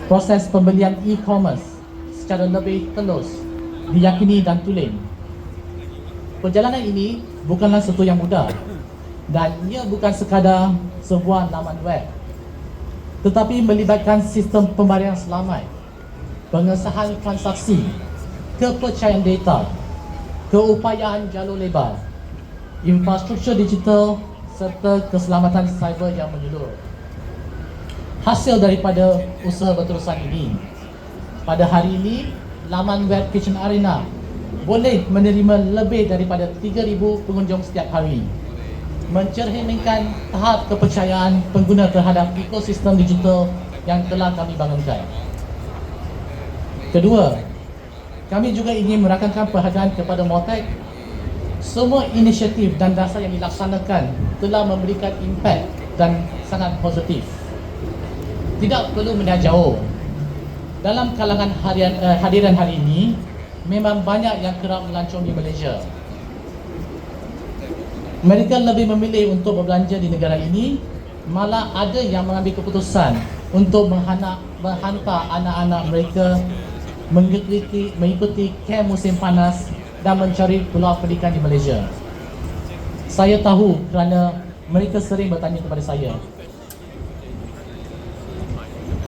proses pembelian e-commerce secara lebih telus, diyakini dan tulen. Perjalanan ini bukanlah sesuatu yang mudah dan ia bukan sekadar sebuah laman web, tetapi melibatkan sistem pembarian selamat, pengesahan transaksi, kepercayaan data, keupayaan jalur lebar, infrastruktur digital serta keselamatan cyber yang menyeluruh. Hasil daripada usaha berterusan ini, pada hari ini, laman web Kitchen Arena boleh menerima lebih daripada 3,000 pengunjung setiap hari, mencerminkan tahap kepercayaan pengguna terhadap ekosistem digital yang telah kami bangunkan. Kedua, kami juga ingin merakamkan perhargaan kepada Mautic. Semua inisiatif dan dasar yang dilaksanakan telah memberikan impak dan sangat positif. Tidak perlu melihat jauh. Dalam kalangan hadiran hari ini, memang banyak yang kerap melancong di Malaysia. Mereka lebih memilih untuk berbelanja di negara ini, malah ada yang mengambil keputusan untuk menghantar anak-anak mereka mengikuti kem musim panas dan mencari peluang pendidikan di Malaysia. Saya tahu kerana mereka sering bertanya kepada saya,